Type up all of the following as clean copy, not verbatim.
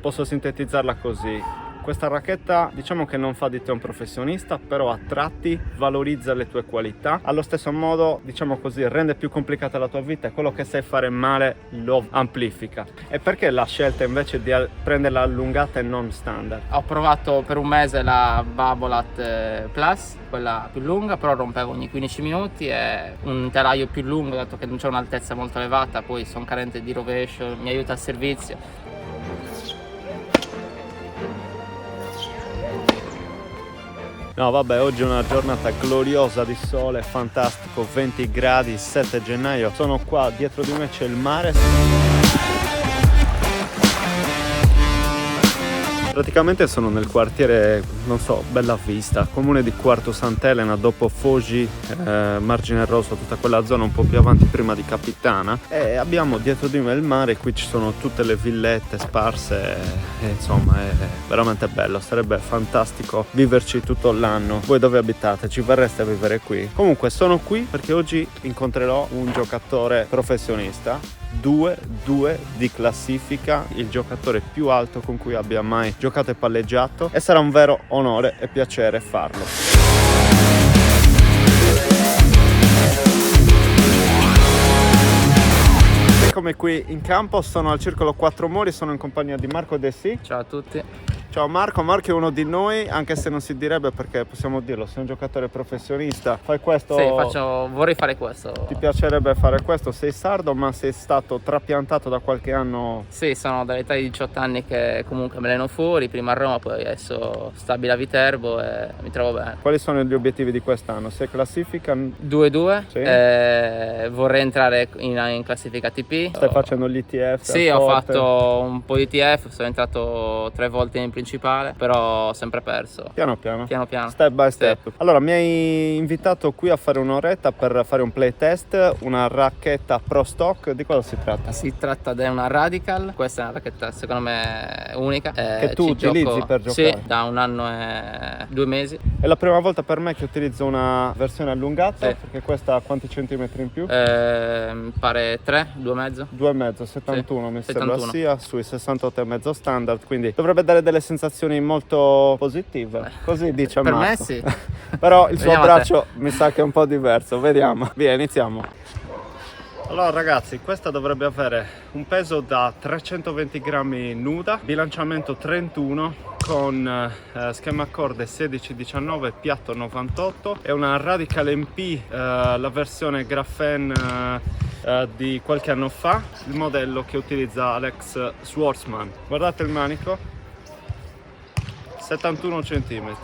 Posso sintetizzarla così: questa racchetta diciamo che non fa di te un professionista, però a tratti valorizza le tue qualità, allo stesso modo diciamo così rende più complicata la tua vita e quello che sai fare male lo amplifica. E perché la scelta invece di prenderla allungata e non standard? Ho provato per un mese la Babolat Plus, quella più lunga, però rompevo ogni 15 minuti, e un telaio più lungo, dato che non c'è un'altezza molto elevata, poi sono carente di rovescio, mi aiuta al servizio. No vabbè, oggi è una giornata gloriosa di sole, fantastico, 20 gradi, 7 gennaio. Sono qua, dietro di me c'è il mare. Praticamente sono nel quartiere, non so, Bella Vista, comune di Quarto Sant'Elena, dopo Foggi, Margine Rosso, tutta quella zona un po' più avanti prima di Capitana. E abbiamo dietro di me il mare, qui ci sono tutte le villette sparse, e insomma è veramente bello, sarebbe fantastico viverci tutto l'anno. Voi dove abitate? Ci verreste a vivere qui? Comunque sono qui perché oggi incontrerò un giocatore professionista, 2 di classifica, il giocatore più alto con cui abbia mai giocato e palleggiato, e sarà un vero onore e piacere farlo. Come qui in campo sono al Circolo Quattro Mori, sono in compagnia di Marco De Sì. Ciao a tutti. Ciao Marco, Marco è uno di noi, anche se non si direbbe, perché possiamo dirlo, sei un giocatore professionista, fai questo? Sì, vorrei fare questo. Ti piacerebbe fare questo? Sei sardo, ma sei stato trapiantato da qualche anno? Sì, sono dall'età di 18 anni che comunque me alleno fuori, prima a Roma, poi adesso stabile a Viterbo e mi trovo bene. Quali sono gli obiettivi di quest'anno? Sei classifica? 2-2, Sì. Vorrei entrare in classifica ATP. Stai facendo gli ITF? Sì, ho fatto un po' di ITF, sono entrato 3 volte in principale, però ho sempre perso. Piano piano. Step by step. Sì. Allora, mi hai invitato qui a fare un'oretta per fare un playtest, una racchetta Pro Stock. Di cosa si tratta? Si tratta di una Radical, questa è una racchetta secondo me unica. Che tu utilizzi per giocare? Sì, da 1 anno e 2 mesi. È la prima volta per me che utilizzo una versione allungata, sì. Perché questa ha quanti centimetri in più? Pare 3, 2,5. 2,5, 71 sì, mi 71. sembra sia, sui 68,5 standard, quindi dovrebbe dare delle sensazioni molto positive, così dice per Marco. me sì. Però il suo Vediamo braccio mi sa che è un po' diverso, vediamo. Via, iniziamo. Allora ragazzi, questa dovrebbe avere un peso da 320 grammi nuda, bilanciamento 31 con schema corde 16-19, piatto 98. È una Radical MP, la versione graphene di qualche anno fa, il modello che utilizza Alex Schwartzman. Guardate il manico, 71 cm.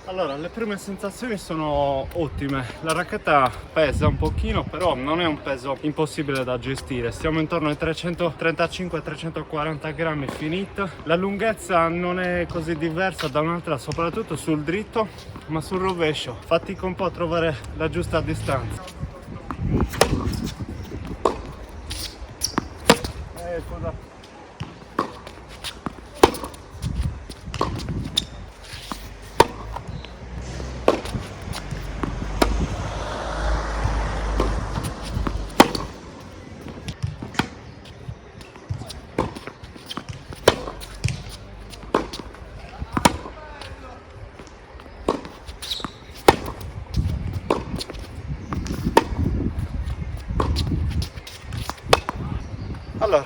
Allora, le prime sensazioni sono ottime, la racchetta pesa un pochino, però non è un peso impossibile da gestire, siamo intorno ai 335-340 grammi finita. La lunghezza non è così diversa da un'altra, soprattutto sul dritto, ma sul rovescio fatico un po' a trovare la giusta distanza. Scusa. Allora,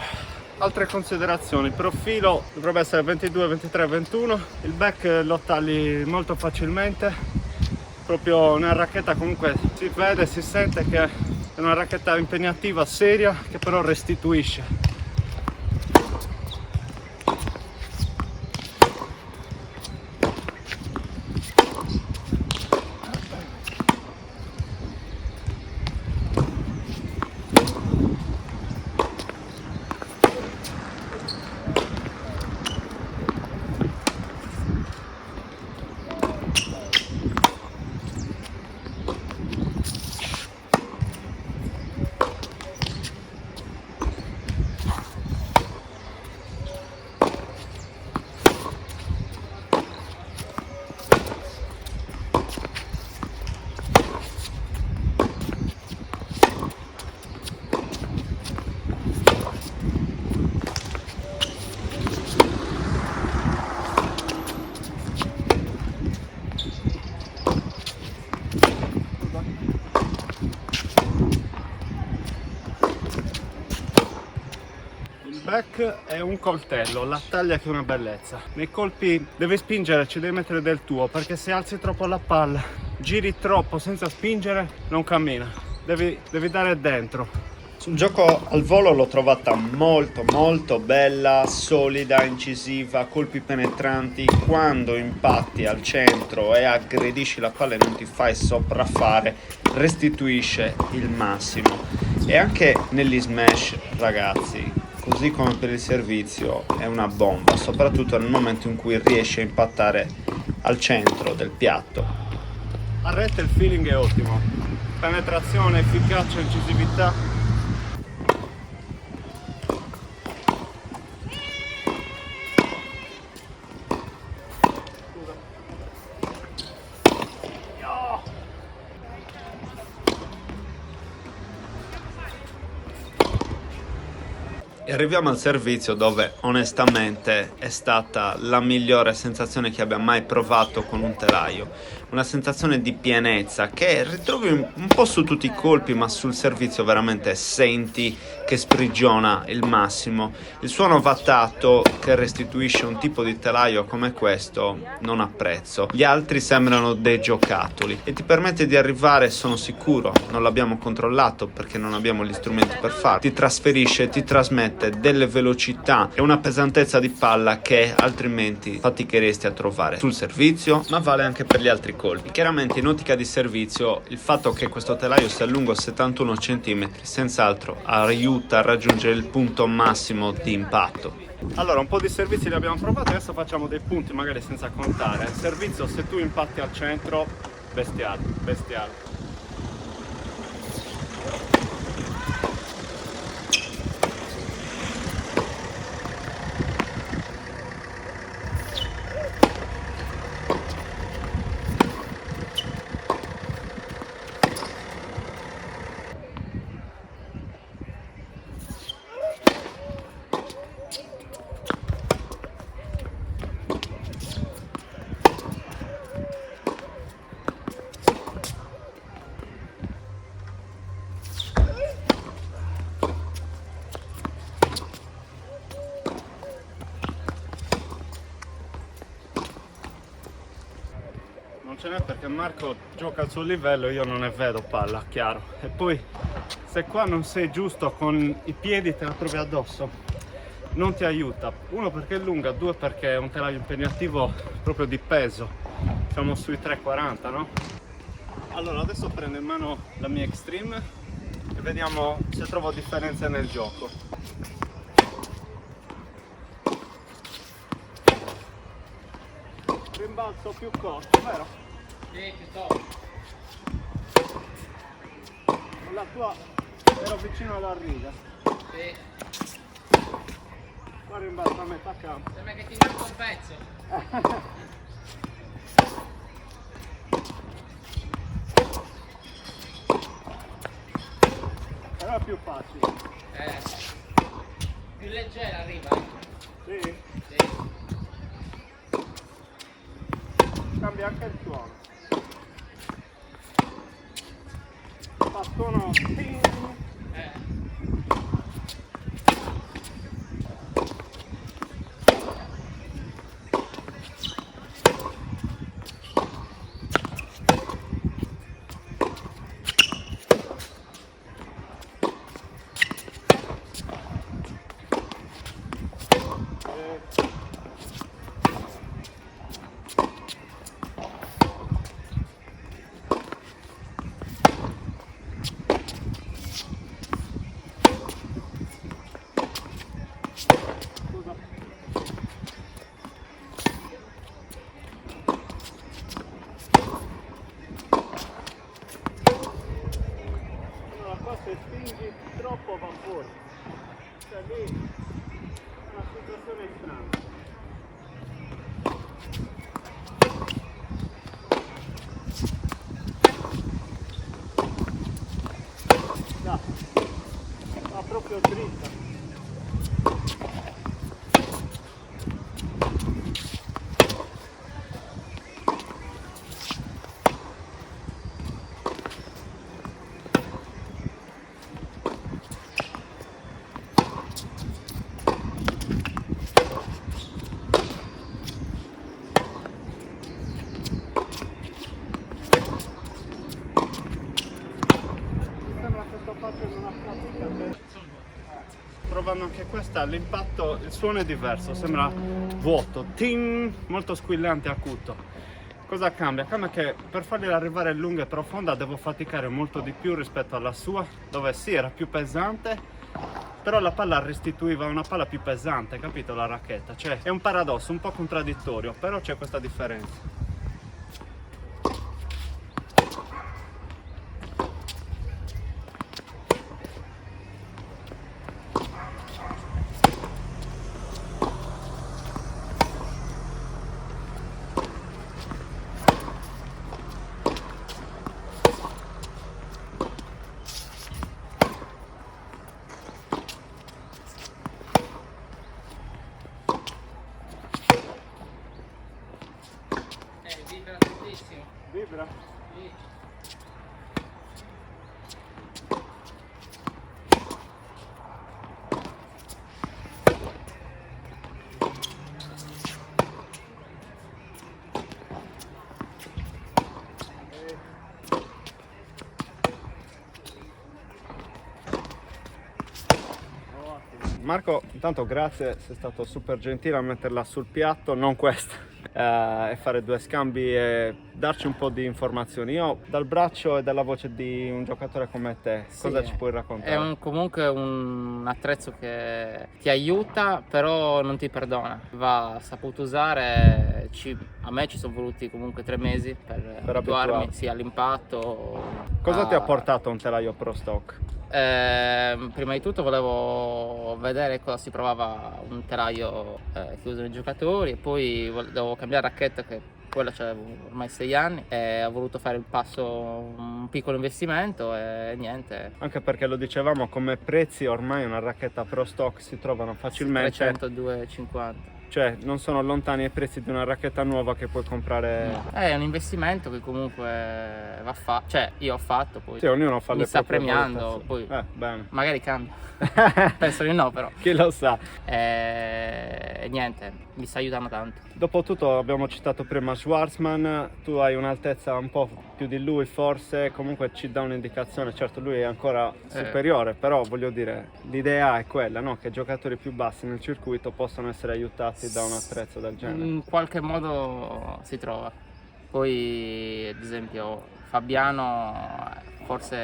altre considerazioni: il profilo dovrebbe essere 22, 23, 21, il back lo tagli molto facilmente, proprio una racchetta, comunque si vede, si sente che è una racchetta impegnativa, seria, che però restituisce. rack e un coltello, la taglia che è una bellezza. Nei colpi devi spingere, ci devi mettere del tuo, perché se alzi troppo la palla, giri troppo senza spingere, non cammina. Devi dare dentro. Sul gioco al volo l'ho trovata molto bella, solida, incisiva, colpi penetranti. Quando impatti al centro e aggredisci la palla e non ti fai sopraffare, restituisce il massimo. E anche negli smash, ragazzi, così come per il servizio, è una bomba, soprattutto nel momento in cui riesci a impattare al centro del piatto. A rete il feeling è ottimo, penetrazione, efficacia, incisività. E arriviamo al servizio, dove onestamente è stata la migliore sensazione che abbia mai provato con un telaio. Una sensazione di pienezza che ritrovi un po' su tutti i colpi, ma sul servizio veramente senti che sprigiona il massimo. Il suono vattato che restituisce un tipo di telaio come questo non ha prezzo. Gli altri sembrano dei giocattoli e ti permette di arrivare, sono sicuro, non l'abbiamo controllato perché non abbiamo gli strumenti per farlo, ti trasferisce, ti trasmette delle velocità e una pesantezza di palla che altrimenti faticheresti a trovare sul servizio, ma vale anche per gli altri colpi. Chiaramente in ottica di servizio il fatto che questo telaio sia lungo 71 cm senz'altro aiuta a raggiungere il punto massimo di impatto. Allora, un po' di servizi li abbiamo provati, adesso facciamo dei punti magari senza contare. Il servizio, se tu impatti al centro, bestiale. Non ce n'è perché Marco gioca al suo livello, io non ne vedo palla, chiaro. E poi se qua non sei giusto con i piedi te la trovi addosso, non ti aiuta. Uno perché è lunga, due perché è un telaio impegnativo proprio di peso. Siamo sui 3,40, no? Allora adesso prendo in mano la mia Extreme e vediamo se trovo differenze nel gioco. Rimbalzo più corto, vero? Sì, ci sto. La tua ero vicino alla riga. Sì. Qua rimbalzo a metà campo. Sembra che ti manca un pezzo. Però è più facile. Più leggera arriva. Sì? Sì. Cambia anche il suono. Fa suono ting. Se spingi troppo va fuori, cioè lì è una situazione strana. Da, va proprio dritta. provando anche questa, l'impatto, il suono è diverso, sembra vuoto, ting, molto squillante e acuto. Cosa cambia? Cambia che per farli arrivare lunga e profonda devo faticare molto di più rispetto alla sua, dove sì, era più pesante, però la palla restituiva una palla più pesante, capito, la racchetta? Cioè è un paradosso, un po' contraddittorio, però c'è questa differenza. Vibra tantissimo. Vibra? Sì. Marco, intanto grazie, sei stato super gentile a metterla sul piatto, non questa, e fare due scambi e darci un po' di informazioni. Io dal braccio e dalla voce di un giocatore come te, Sì, cosa ci puoi raccontare? È comunque un attrezzo che ti aiuta, però non ti perdona. Va saputo usare. A me ci sono voluti comunque 3 mesi per abituarmi abituarti. sì, all'impatto. Cosa ti ha portato un telaio Pro Stock? Prima di tutto volevo vedere cosa si provava un telaio che usano i giocatori, e poi dovevo cambiare racchetta, che quella c'avevo ormai 6 anni, e ho voluto fare il passo, un piccolo investimento e niente. Anche perché lo dicevamo, come prezzi ormai una racchetta Pro Stock si trovano facilmente, 300, 250. cioè non sono lontani i prezzi di una racchetta nuova che puoi comprare. È un investimento che comunque va fatto, cioè io ho fatto, poi Sì, ognuno fa mi le sta proprie premiando, valutazioni. poi Bene. magari cambia. Penso di no, però. Chi lo sa. E niente, mi sta aiutando tanto. Dopotutto abbiamo citato prima Schwarzman, tu hai un'altezza un po' più di lui forse, comunque ci dà un'indicazione, certo lui è ancora superiore, però voglio dire, l'idea è quella, no? Che giocatori più bassi nel circuito possano essere aiutati da un attrezzo del genere. In qualche modo si trova. Poi ad esempio Fabiano forse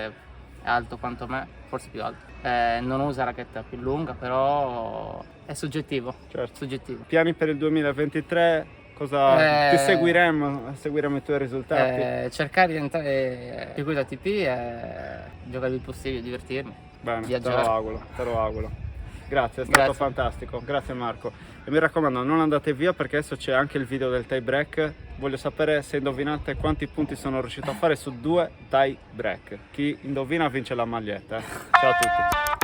è alto quanto me, forse più alto. Non usa racchetta più lunga, però è soggettivo. Certo. Soggettivo. Piani per il 2023? Cosa ti seguiremo i tuoi risultati? Cercare di entrare in circuito ATP e giocare il possibile, divertirmi. Bene, te viaggiare. lo auguro. Grazie, è stato Grazie. fantastico. Grazie Marco. E mi raccomando, non andate via perché adesso c'è anche il video del tie break. Voglio sapere se indovinate quanti punti sono riuscito a fare su 2 tie break. Chi indovina vince la maglietta. Ciao a tutti.